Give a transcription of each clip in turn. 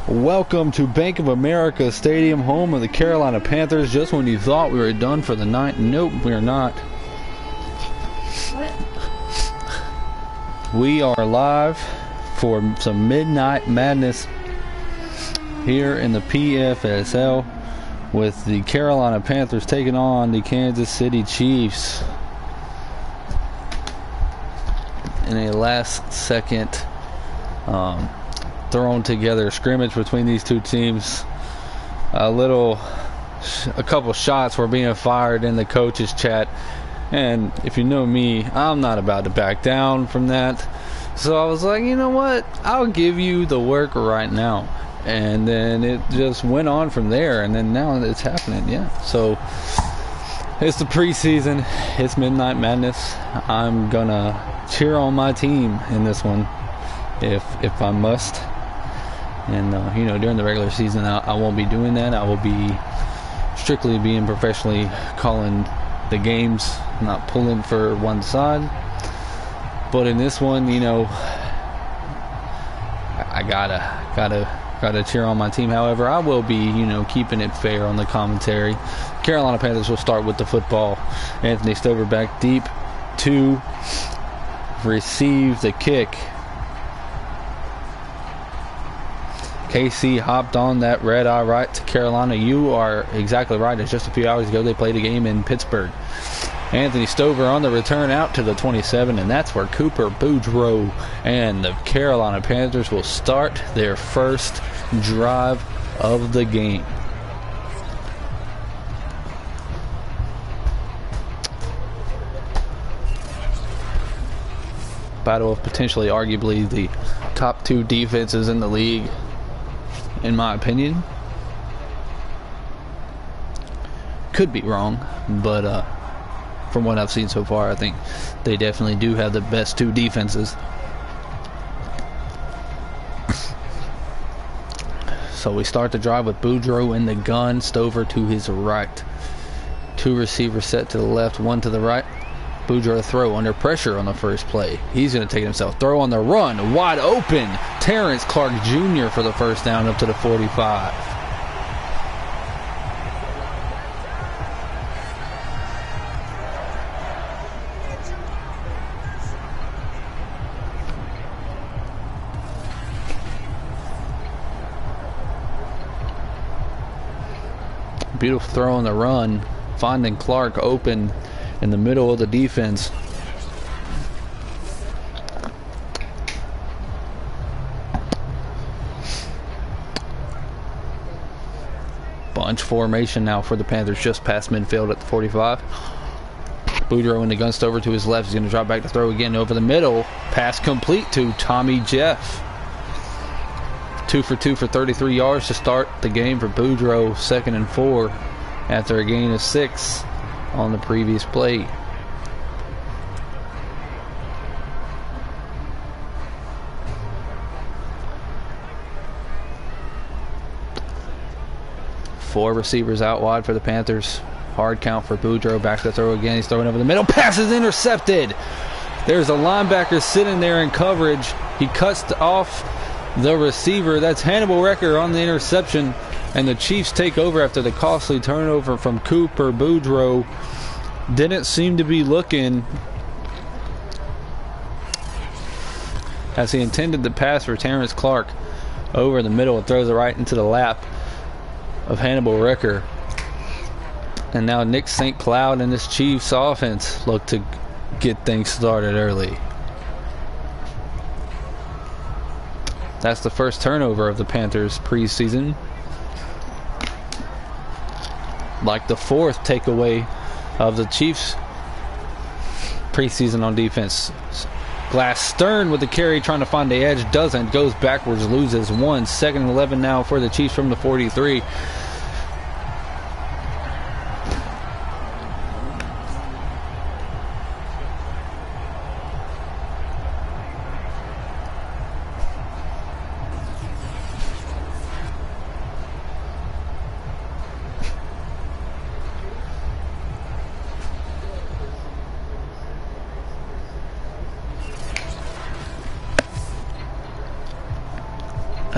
Welcome to Bank of America Stadium, home of the Carolina Panthers. Just when you thought we were done for the night, nope, we are not. What? We are live for some Midnight Madness here in the PFSL with the Carolina Panthers taking on the Kansas City Chiefs in a last-second thrown together scrimmage between these two teams. A couple shots were being fired in the coaches chat, and if you know me, I'm not about to back down from that. So I was like, you know what, I'll give you the work right now. And then it just went on from there, and then now it's happening. Yeah, so it's the preseason, it's Midnight Madness. I'm gonna cheer on my team in this one if I must. And during the regular season, I won't be doing that. I will be strictly being professionally calling the games, not pulling for one side. But in this one, I gotta cheer on my team. However, I will be, keeping it fair on the commentary. Carolina Panthers will start with the football. Anthony Stover back deep to receive the kick. KC hopped on that red-eye right to Carolina. You are exactly right. It's just a few hours ago they played a game in Pittsburgh. Anthony Stover on the return out to the 27, and that's where Cooper Boudreaux and the Carolina Panthers will start their first drive of the game. Battle of potentially, arguably, the top two defenses in the league, in my opinion. Could be wrong, but from what I've seen so far, I think they definitely do have the best two defenses. So we start the drive with Boudreaux in the gun, Stover to his right. Two receivers set to the left, one to the right. Boudreaux throw under pressure on the first play. He's going to take it himself. Throw on the run, wide open. Terrence Clark Jr. for the first down up to the 45. Beautiful throw on the run, finding Clark open in the middle of the defense. Bunch formation now for the Panthers just past midfield at the 45. Boudreaux in the gun, Stover to his left. He's going to drop back to throw again over the middle. Pass complete to Tommy Jeff. 2 for 2 for 33 yards to start the game for Boudreaux. 2nd and 4 after a gain of 6 on the previous play. Four receivers out wide for the Panthers. Hard count for Boudreaux. Back to throw again. He's throwing over the middle. Pass is intercepted. There's a linebacker sitting there in coverage. He cuts off the receiver. That's Hannibal Recker on the interception. And the Chiefs take over after the costly turnover from Cooper Boudreaux. Didn't seem to be looking as he intended the pass for Terrence Clark over the middle. It throws it right into the lap of Hannibal Recker. And now Nick St. Cloud and this Chiefs offense look to get things started early. That's the first turnover of the Panthers preseason. Like the fourth takeaway of the Chiefs preseason on defense. Glass Stern with the carry, trying to find the edge, doesn't, goes backwards, loses 1. 2nd and 11 now for the Chiefs from the 43.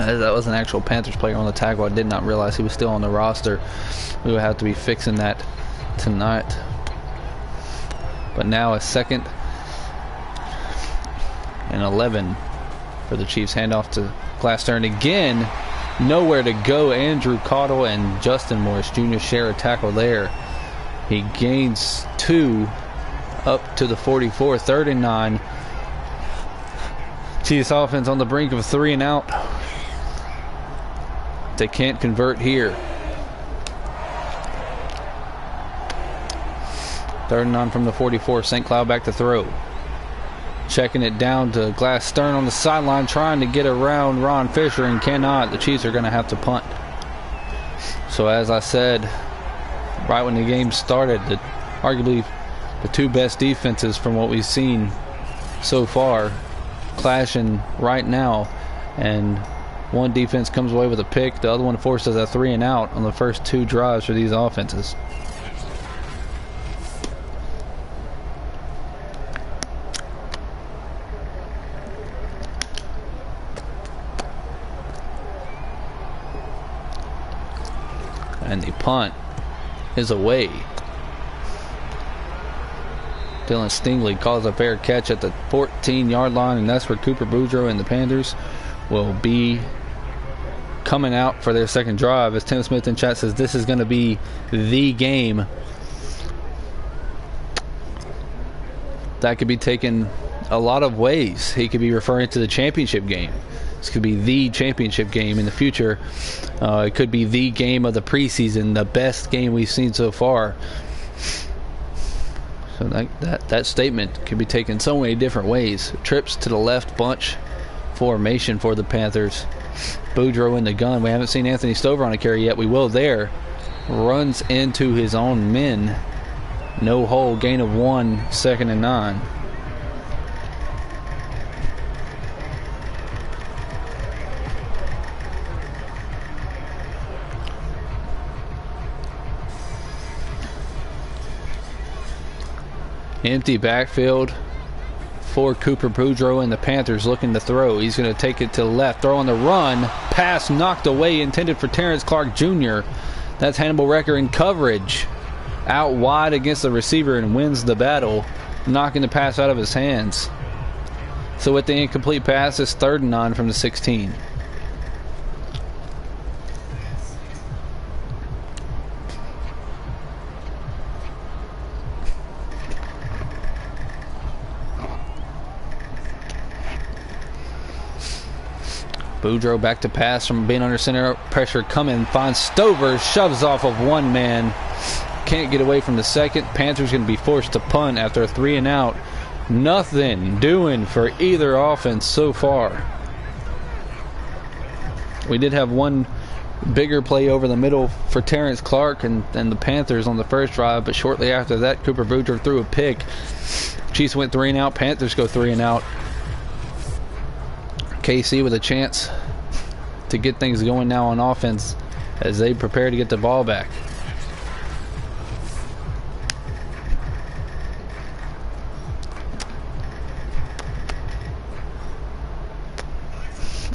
That was an actual Panthers player on the tackle. I did not realize he was still on the roster. We would have to be fixing that tonight. But now a 2nd and 11 for the Chiefs. Handoff to Glastern again. Nowhere to go. Andrew Caudill and Justin Morris Jr. share a tackle there. He gains 2 up to the 44. 3rd and 9. Chiefs offense on the brink of a 3 and out. They can't convert here. 3rd and 9 from the 44. St. Cloud back to throw. Checking it down to Glastern on the sideline, trying to get around Ron Fisher and cannot. The Chiefs are going to have to punt. So as I said, right when the game started, arguably the 2 best defenses from what we've seen so far clashing right now. And one defense comes away with a pick. The other one forces a 3 and out on the first 2 drives for these offenses. And the punt is away. Dylan Stingley calls a fair catch at the 14-yard line, and that's where Cooper Boudreaux and the Panthers will be coming out for their 2nd drive. As Tim Smith in chat says, this is going to be the game. That could be taken a lot of ways. He could be referring to the championship game. This could be the championship game in the future. It could be the game of the preseason, the best game we've seen so far. So that statement could be taken so many different ways. Trips to the left bunch formation for the Panthers. Boudreaux in the gun. We haven't seen Anthony Stover on a carry yet. We will there. Runs into his own men. No hole. Gain of 1. 2nd and 9. Empty backfield for Cooper Boudreaux and the Panthers looking to throw. He's going to take it to the left. Throw on the run. Pass knocked away, intended for Terrence Clark Jr. That's Hannibal Recker in coverage. Out wide against the receiver and wins the battle, knocking the pass out of his hands. So with the incomplete pass, it's 3rd and 9 from the 16. Boudreaux back to pass from being under center pressure. Coming, finds Stover, shoves off of one man. Can't get away from the 2nd. Panthers going to be forced to punt after a 3 and out. Nothing doing for either offense so far. We did have one bigger play over the middle for Terrence Clark and the Panthers on the first drive, but shortly after that, Cooper Boudreaux threw a pick. Chiefs went 3 and out. Panthers go 3 and out. KC with a chance to get things going now on offense as they prepare to get the ball back.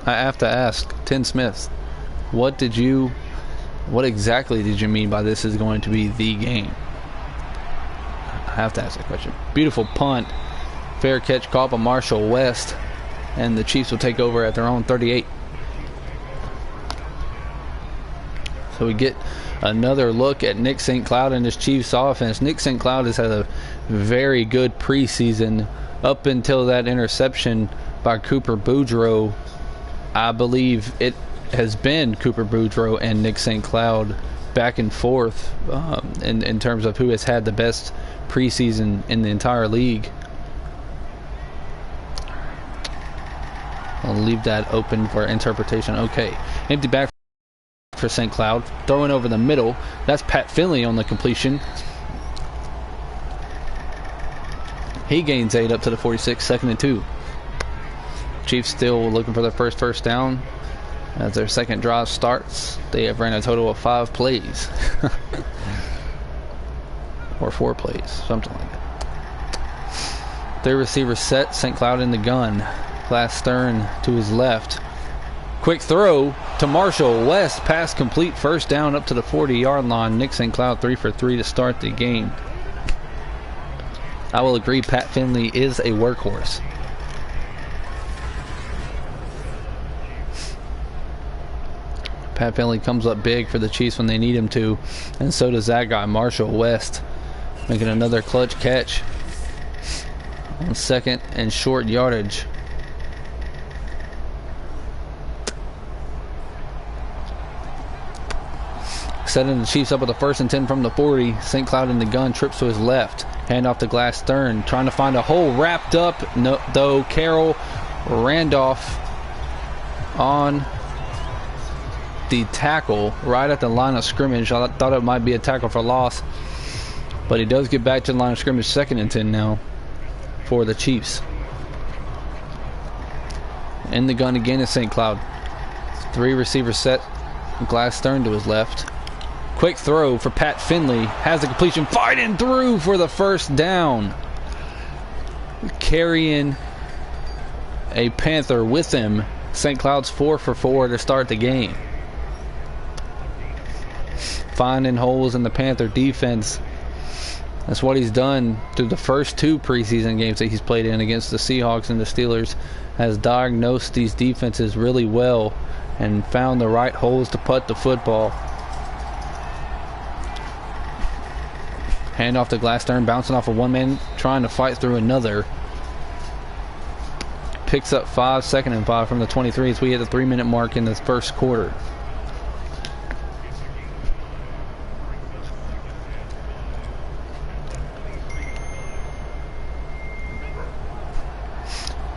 I have to ask Tim Smith, what exactly did you mean by this is going to be the game? I have to ask that question. Beautiful punt. Fair catch caught by Marshall West. And the Chiefs will take over at their own 38. So we get another look at Nick St. Cloud and his Chiefs offense. Nick St. Cloud has had a very good preseason up until that interception by Cooper Boudreaux. I believe it has been Cooper Boudreaux and Nick St. Cloud back and forth in terms of who has had the best preseason in the entire league. I'll leave that open for interpretation. Okay. Empty back for St. Cloud. Throwing over the middle. That's Pat Finley on the completion. He gains 8 up to the 46. 2nd and 2. Chiefs still looking for their first down as their 2nd drive starts. They have ran a total of 5 plays. Or 4 plays. Something like that. Their receiver set. St. Cloud in the gun. Glastern to his left. Quick throw to Marshall West. Pass complete. First down up to the 40-yard line. Nick St. Cloud 3 for 3 to start the game. I will agree, Pat Finley is a workhorse. Pat Finley comes up big for the Chiefs when they need him to, and so does that guy, Marshall West, making another clutch catch on second and short yardage. Setting the Chiefs up with a 1st and 10 from the 40. St. Cloud in the gun, trips to his left. Hand off to Glass Stern, trying to find a hole, wrapped up, no, though Carroll Randolph on the tackle right at the line of scrimmage. I thought it might be a tackle for loss, but he does get back to the line of scrimmage. 2nd and 10 now for the Chiefs. In the gun again is St. Cloud. 3 receivers set. Glass Stern to his left. Quick throw for Pat Finley. Has the completion. Fighting through for the 1st down. Carrying a Panther with him. St. Cloud's 4 for 4 to start the game. Finding holes in the Panther defense. That's what he's done through the first 2 preseason games that he's played in against the Seahawks and the Steelers. Has diagnosed these defenses really well and found the right holes to put the football. Hand off to Glass Stern, bouncing off of one man, trying to fight through another. Picks up 5, 2nd and 5 from the 23 as we hit the 3-minute mark in the first quarter.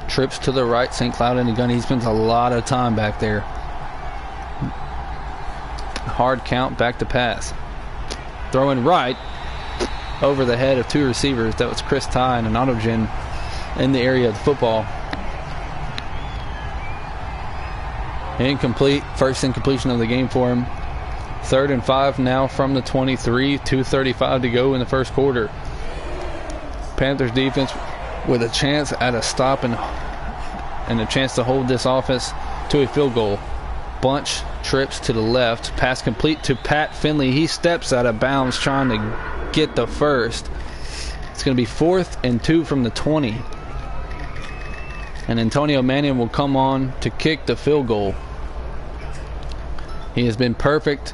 Trips to the right, St. Cloud in the gun. He spends a lot of time back there. Hard count, back to pass. Throwing right over the head of 2 receivers. That was Chris Ty and an Autogen in the area of the football. Incomplete. First incompletion of the game for him. 3rd and 5 now from the 23. 2:35 to go in the first quarter. Panthers defense with a chance at a stop and a chance to hold this offense to a field goal. Bunch trips to the left. Pass complete to Pat Finley. He steps out of bounds trying to get the first. It's going to be 4th and 2 from the 20. And Antonio Mannion will come on to kick the field goal. He has been perfect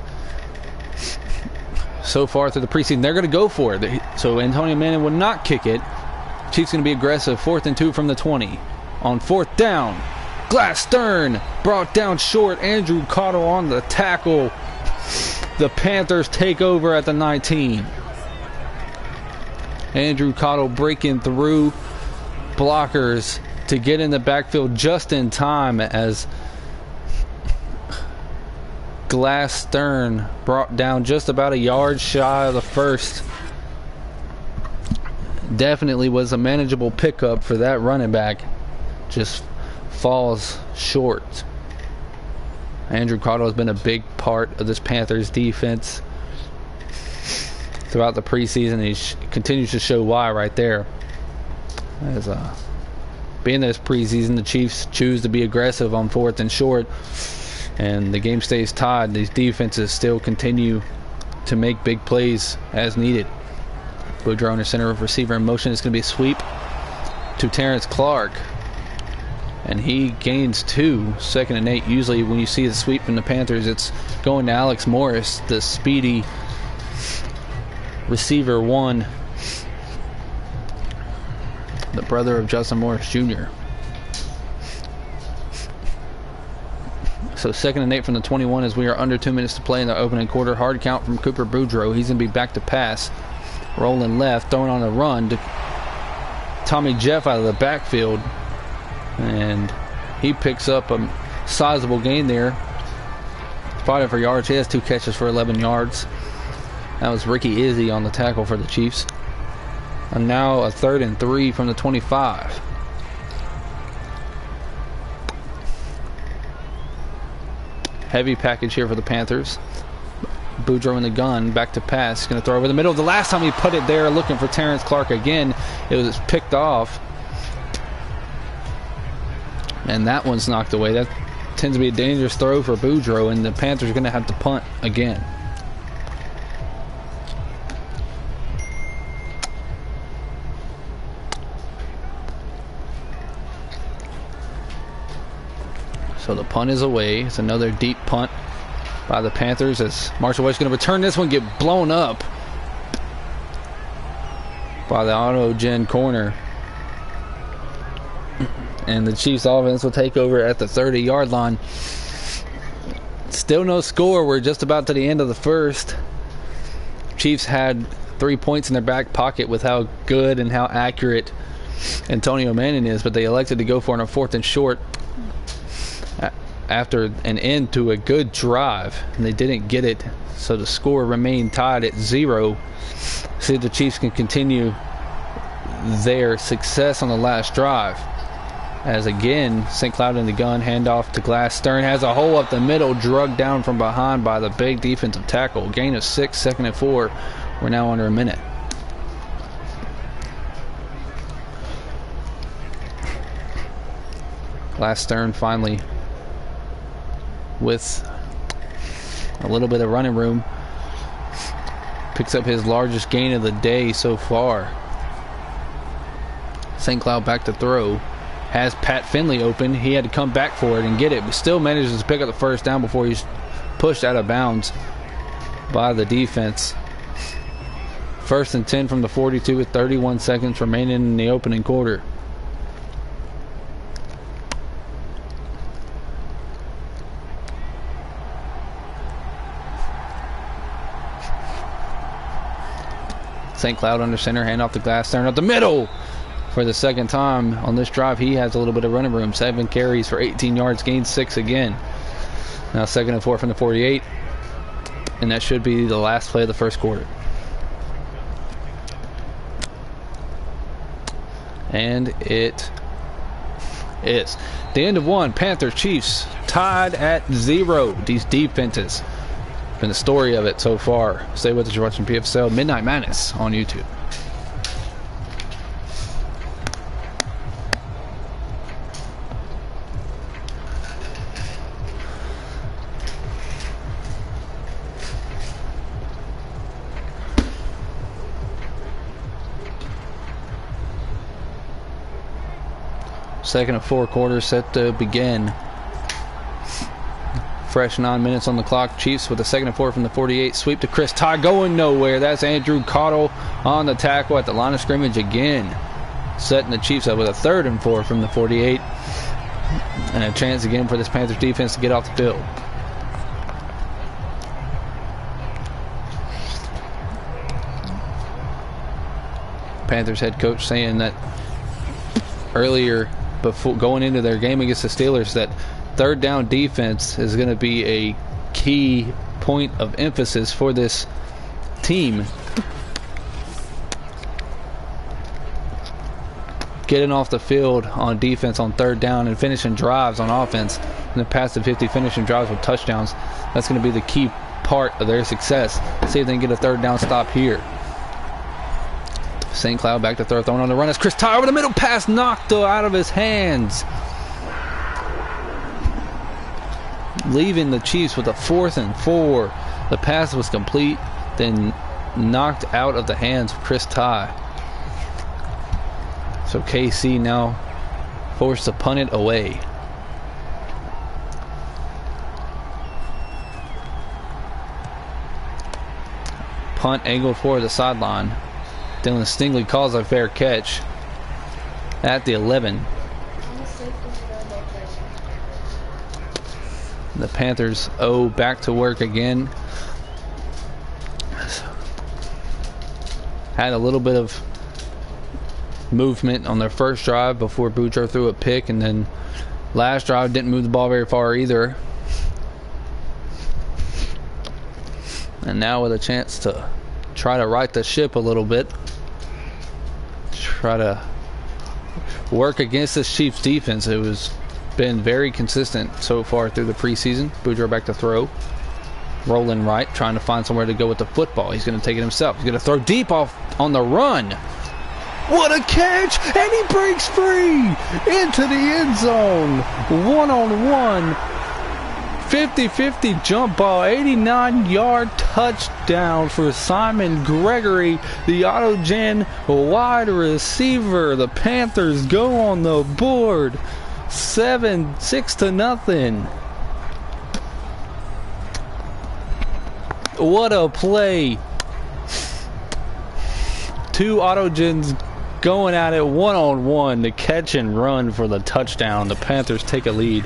so far through the preseason. They're going to go for it. So Antonio Mannion will not kick it. Chiefs going to be aggressive. 4th and 2 from the 20. On 4th down, Glass Stern brought down short. Andrew Cottle on the tackle. The Panthers take over at the 19. Andrew Cottle breaking through blockers to get in the backfield just in time as Glass Stern brought down just about a yard shy of the first. Definitely was a manageable pickup for that running back. Just falls short. Andrew Cottle has been a big part of this Panthers defense throughout the preseason. He continues to show why right there. As being this preseason, the Chiefs choose to be aggressive on 4th and short, and the game stays tied. These defenses still continue to make big plays as needed. Boudreaux under center of receiver in motion. It's going to be a sweep to Terrence Clark. And he gains 2, 2nd and 8. Usually when you see the sweep from the Panthers, it's going to Alex Morris, the speedy receiver 1, the brother of Justin Morris Jr. So 2nd and 8 from the 21 as we are under 2 minutes to play in the opening quarter. Hard count from Cooper Boudreaux. He's going to be back to pass. Rolling left, throwing on a run to Tommy Jeff out of the backfield. And he picks up a sizable gain there. Fighting for yards. He has 2 catches for 11 yards. That was Ricky Izzy on the tackle for the Chiefs. And now a 3rd and 3 from the 25. Heavy package here for the Panthers. Boudreaux in the gun, back to pass. He's going to throw over the middle. The last time he put it there, looking for Terrence Clark again, it was picked off. And that one's knocked away. That tends to be a dangerous throw for Boudreaux, and the Panthers are going to have to punt again. So the punt is away. It's another deep punt by the Panthers as Marshall West is going to return this one, get blown up by the Auto-Gen corner. And the Chiefs offense will take over at the 30-yard line. Still no score. We're just about to the end of the first. Chiefs had 3 points in their back pocket with how good and how accurate Antonio Manning is, but they elected to go for it on a 4th and short after an end to a good drive, and they didn't get it, so the score remained tied at 0. See if the Chiefs can continue their success on the last drive. As again, St. Cloud in the gun, handoff to Glass. Stern has a hole up the middle, drugged down from behind by the big defensive tackle. Gain of 6, 2nd and 4. We're now under a minute. Glass Stern finally with a little bit of running room picks up his largest gain of the day so far. St. Cloud back to throw. Has Pat Finley open. He had to come back for it and get it, but still manages to pick up the first down before he's pushed out of bounds by the defense. 1st and 10 from the 42 with 31 seconds remaining in the opening quarter. St. Cloud under center, hand off the Glass Stern up the middle. For the second time on this drive, he has a little bit of running room. 7 carries for 18 yards, gained 6 again. Now 2nd and 4 from the 48. And that should be the last play of the first quarter. And it is. The end of one. Panthers, Chiefs tied at 0. These defenses been the story of it so far. Stay with us. You're watching PFSL Midnight Madness on YouTube. Second of 4 quarters set to begin. Fresh 9 minutes on the clock. Chiefs with a 2nd and 4 from the 48. Sweep to Chris Ty, going nowhere. That's Andrew Cottle on the tackle at the line of scrimmage again. Setting the Chiefs up with a 3rd and 4 from the 48. And a chance again for this Panthers defense to get off the field. Panthers head coach saying that earlier, before going into their game against the Steelers, that 3rd down defense is going to be a key point of emphasis for this team. Getting off the field on defense on 3rd down and finishing drives on offense, and then past the 50, finishing drives with touchdowns. That's going to be the key part of their success. See if they can get a 3rd down stop here. St. Cloud back to throw, throwing on the run. As Chris Ty over the middle, pass knocked out of his hands, leaving the Chiefs with a 4th and 4. The pass was complete, then knocked out of the hands of Chris Ty. So KC now forced to punt it away. Punt angled for the sideline. Dylan Stingley calls a fair catch at the 11. The Panthers back to work again. Had a little bit of movement on their first drive before Boudreaux threw a pick, and then last drive didn't move the ball very far either. And now with a chance to try to right the ship a little bit, try to work against this Chiefs defense. It was been very consistent so far through the preseason. Boudreaux back to throw, rolling right, trying to find somewhere to go with the football. He's going to take it himself. He's going to throw deep off on the run. What a catch! And he breaks free into the end zone. One-on-one 50-50 jump ball, 89-yard touchdown for Simon Gregory, the Autogen wide receiver. The Panthers go on the board, 6-0. What a play. Two Autogens going at it one-on-one to catch and run for the touchdown. The Panthers take a lead.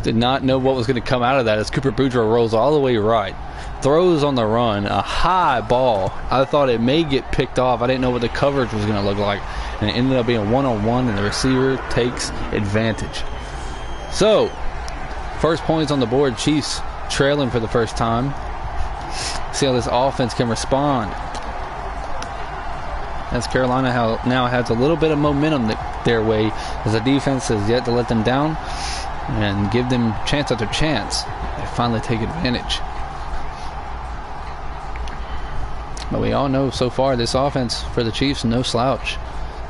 Did not know what was going to come out of that as Cooper Boudreaux rolls all the way right. Throws on the run, a high ball. I thought it may get picked off. I didn't know what the coverage was going to look like. And it ended up being one-on-one, and the receiver takes advantage. So, first points on the board. Chiefs trailing for the first time. See how this offense can respond. As Carolina now has a little bit of momentum their way, as the defense has yet to let them down and give them chance after chance. They finally take advantage. But we all know so far this offense for the Chiefs, no slouch.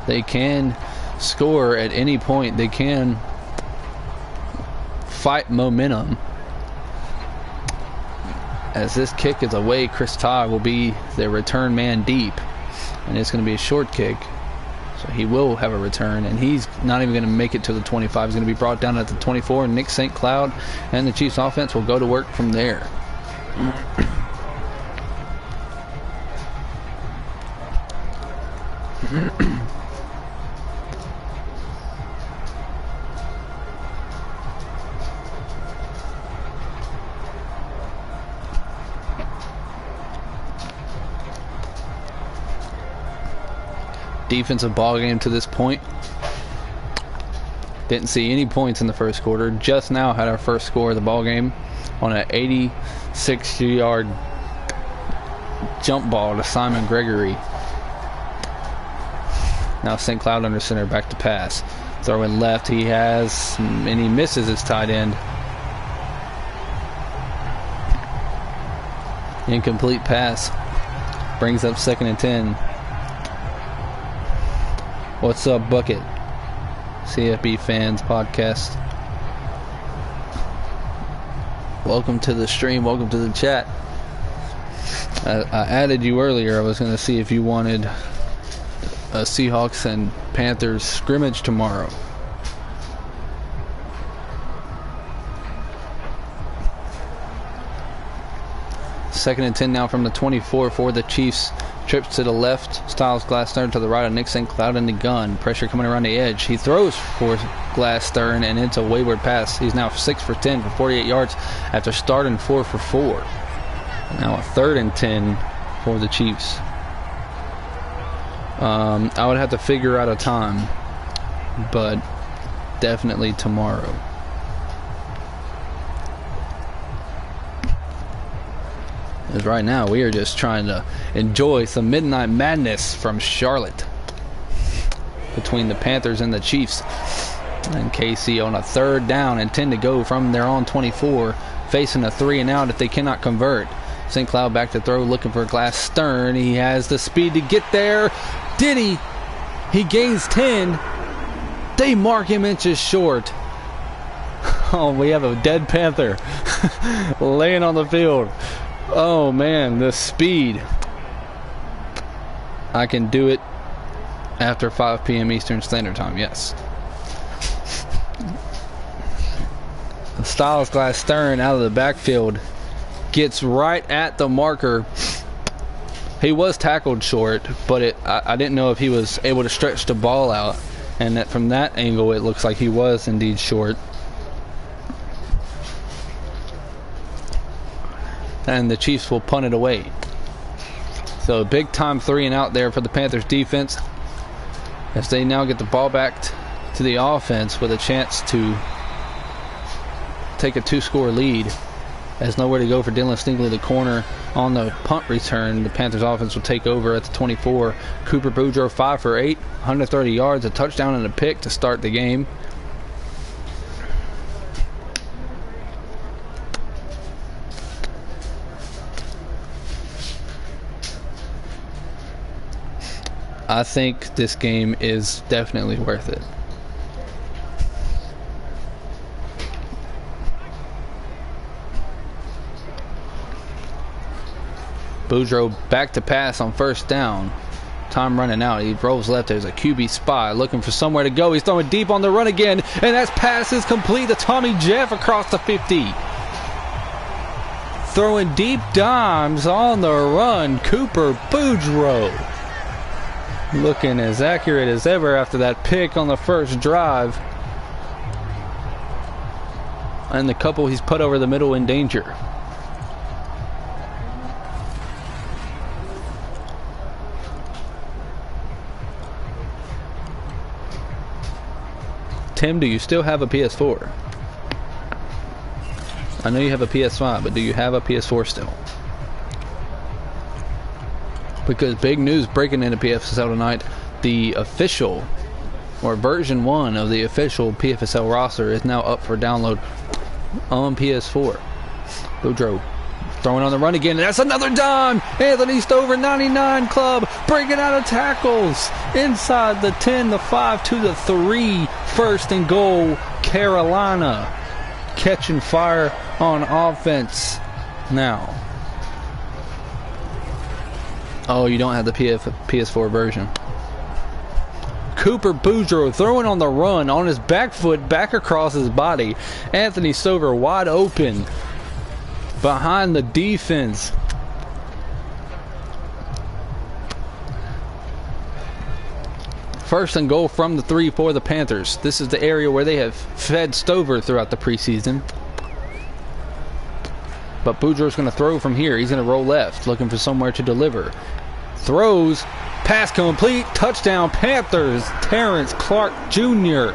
They can score at any point. They can fight momentum. As this kick is away, Chris Todd will be the return man deep. And it's going to be a short kick. So he will have a return, and he's not even going to make it to the 25. He's going to be brought down at the 24. Nick St. Cloud and the Chiefs offense will go to work from there. Defensive ball game to this point. Didn't see any points in the first quarter. Just now had our first score of the ball game on an 86-yard jump ball to Simon Gregory. Now St. Cloud under center, back to pass. Throwing left, he has, and he misses his tight end. Incomplete pass. Brings up 2nd and 10. What's up, Bucket? CFB Fans Podcast. Welcome to the stream. Welcome to the chat. I added you earlier. I was going to see if you wanted a Seahawks and Panthers scrimmage tomorrow. Second and 10 now from the 24 for the Chiefs. Trips to the left. Styles Glass-Stern to the right of Nick St. Cloud in the gun. Pressure coming around the edge. He throws for Glass-Stern, and it's a wayward pass. He's now 6 for 10 for 48 yards after starting 4 for 4. Now a 3rd and 10 for the Chiefs. I would have to figure out a time, but definitely tomorrow. Because right now we are just trying to enjoy some midnight madness from Charlotte between the Panthers and the Chiefs. And KC on a 3rd down and 10 to go from their own 24, facing a 3 and out if they cannot convert. St. Cloud back to throw, looking for Glass-Stern. He has the speed to get there. Did he? He gains 10. They mark him inches short. Oh, we have a dead Panther laying on the field. Oh man, the speed. I can do it after 5 p.m. Eastern Standard Time, yes. Styles Glass-Stern out of the backfield gets right at the marker. He was tackled short, but I didn't know if he was able to stretch the ball out. And that from that angle, it looks like he was indeed short. And the Chiefs will punt it away. So big time 3 and out there for the Panthers defense, as they now get the ball back to the offense with a chance to take a 2-score lead. There's nowhere to go for Dylan Stingley, the corner, on the punt return. The Panthers offense will take over at the 24. Cooper Boudreaux 5 for 8, 130 yards, a touchdown and a pick to start the game. I think this game is definitely worth it. Boudreaux back to pass on first down. Time running out. He rolls left. There's a QB spy looking for somewhere to go. He's throwing deep on the run again. And that pass is complete to Tommy Jeff across the 50. Throwing deep dimes on the run. Cooper Boudreaux. Looking as accurate as ever after that pick on the first drive. And the couple he's put over the middle in danger. Tim, do you still have a PS4? I know you have a PS5, but do you have a PS4 still? Because big news breaking into PFSL tonight. The official, or version 1 of the official PFSL roster is now up for download on PS4. Boudreaux throwing on the run again, and that's another dime! Anthony Stover, 99 club, breaking out of tackles. Inside the 10, the 5 to the 3. First and goal, Carolina. Catching fire on offense now. Oh, you don't have the PS4 version. Cooper Boudreaux throwing on the run on his back foot, back across his body. Anthony Stover wide open behind the defense. First and goal from the 3 for the Panthers. This is the area where they have fed Stover throughout the preseason. But Boudreaux's going to throw from here. He's going to roll left, looking for somewhere to deliver. Throws, pass complete, touchdown Panthers. Terrence Clark Jr.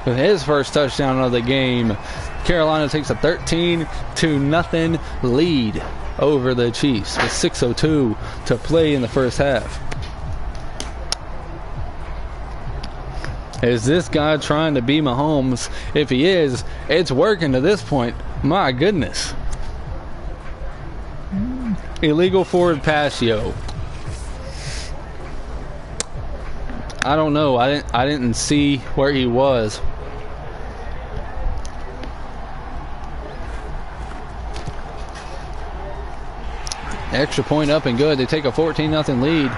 with his first touchdown of the game. Carolina takes a 13-0 lead over the Chiefs with 6:02 to play in the first half. Is this guy trying to be Mahomes? If he is, it's working to this point. My goodness. Illegal forward pass, yo. I don't know. I didn't see where he was. Extra point up and good. They take a 14-0 lead.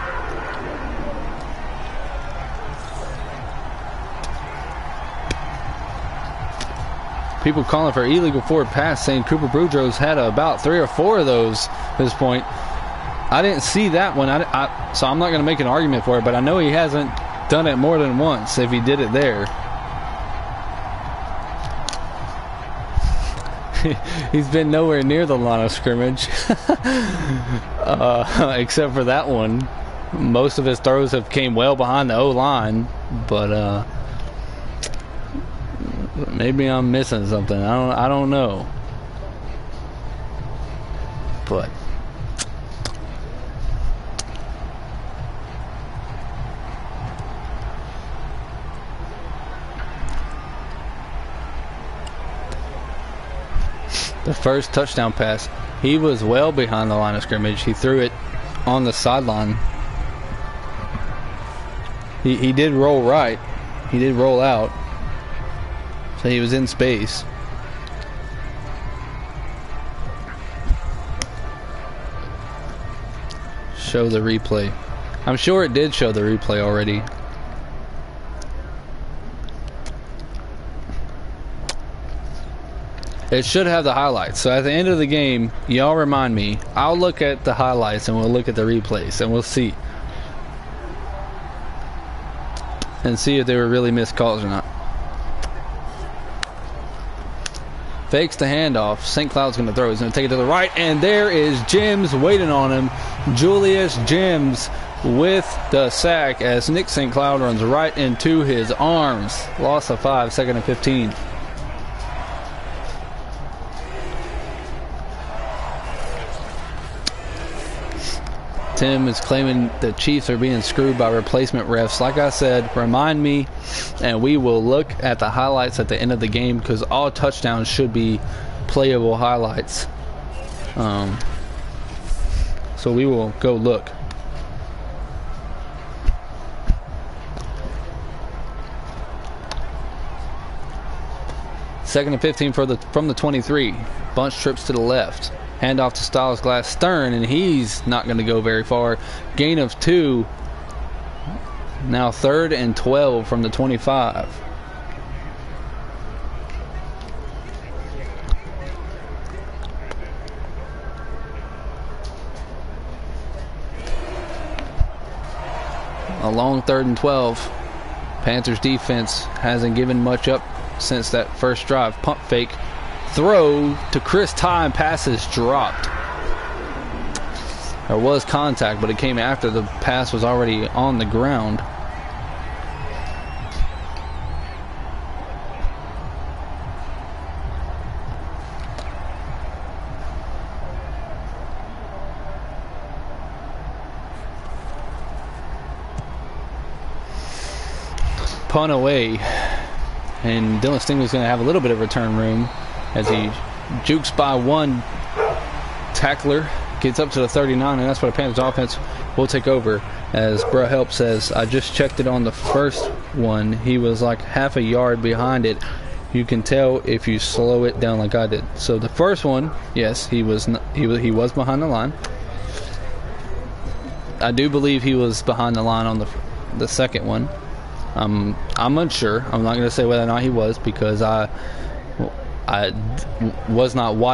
People calling for illegal forward pass, saying Cooper Boudreaux's had about 3 or 4 of those at this point. I didn't see that one, so I'm not going to make an argument for it, but I know he hasn't done it more than once if he did it there. He's been nowhere near the line of scrimmage, except for that one. Most of his throws have came well behind the O-line, but maybe I'm missing something. I don't know. But the first touchdown pass, he was well behind the line of scrimmage. He threw it on the sideline. He did roll right. He did roll out. So he was in space. Show the replay. I'm sure it did show the replay already. It should have the highlights. So at the end of the game, y'all remind me. I'll look at the highlights and we'll look at the replays and we'll see. And see if they were really missed calls or not. Fakes the handoff. St. Cloud's going to throw. He's going to take it to the right. And there is Jims waiting on him. Julius Jims with the sack as Nick St. Cloud runs right into his arms. Loss of 5, 2nd and 15. Tim is claiming the Chiefs are being screwed by replacement refs. Like I said, remind me, and we will look at the highlights at the end of the game because all touchdowns should be playable highlights. So we will go look. 2nd and 15 from the 23. Bunch trips to the left. Handoff to Styles Glass Stern, and he's not going to go very far. Gain of 2. Now 3rd and 12 from the 25. A long 3rd and 12. Panthers defense hasn't given much up since that first drive. Pump fake. Throw to Chris Ty, and pass is dropped. There was contact, but it came after the pass was already on the ground. Punt away, and Dylan Stingley's going to have a little bit of return room as he jukes by one tackler, gets up to the 39, and that's where the Panthers offense will take over. As Bruh Help says, I just checked it on the first one. He was like half a yard behind it. You can tell if you slow it down like I did. So the first one, yes, he was behind the line. I do believe he was behind the line on the second one. I'm unsure. I'm not going to say whether or not he was, because I was not watching.